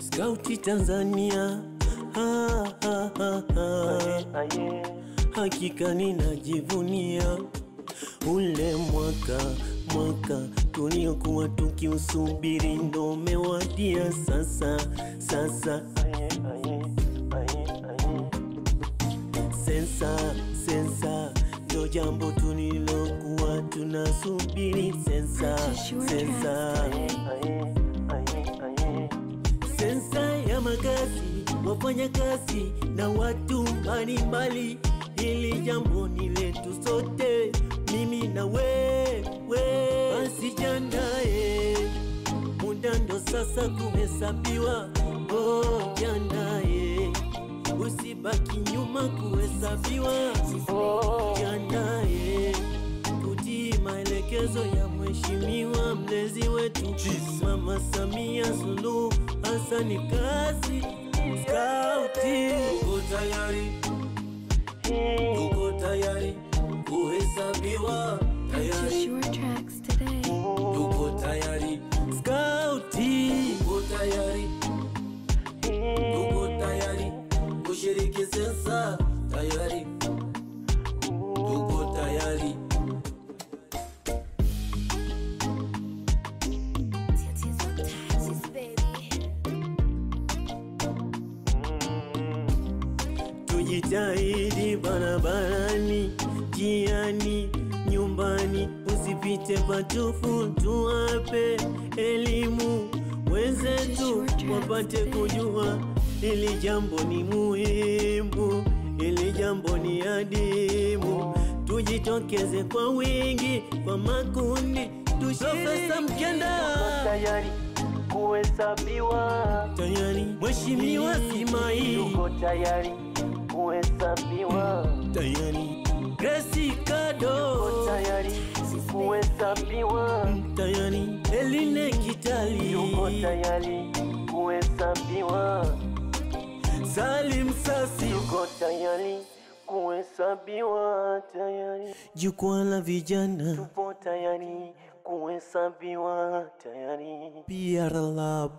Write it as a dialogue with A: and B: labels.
A: Skauti Tanzania, hakika ninajivunia ule mwaka tuliokuwa tukiusubiri ndo umewadia sasa. Sensa ndo jambo tulilokuwa tunasubiri. Sensa ya makazi, wafanya kazi na watu mbalimbali. Hili jambo ni letu sote, mimi na wewe. Basi jiandae, muda ndo sasa kuhesabiwa. Jiandae, usibaki nyuma kuhesabiwa. Jiandae, kutii maelekezo ya mheshimiwa mlezi wetu Mama Samia Suluhu Hassan. Kazi Skauti, tuko tayari kuhesabiwa, tuko tayari Skauti, tuko tayari kushiriki sensa, tuko tayari. Tujitahidi barabarani, jiani, nyumbani, usipite patufu. Tuwape elimu wenzetu wapate kujua hili jambo ni muhimu, hili jambo ni adimu. Tujitokeze kwa wingi, kwa makundi, Profesa Mkenda
B: tayari kuhesabiwa,
A: tayari. Mheshimiwa Simai
B: yuko tayari kuhesabiwa,
A: tayari. Grace Kado
B: yuko tayari kuhesabiwa,
A: tayari. Eline Kitali
B: yuko tayari kuhesabiwa,
A: Salim Sasi
B: yuko tayari kuhesabiwa, tayari.
A: Jukwaa la vijana
B: Tupo tayari kuhesabiwa, tayari.
A: PR Lab.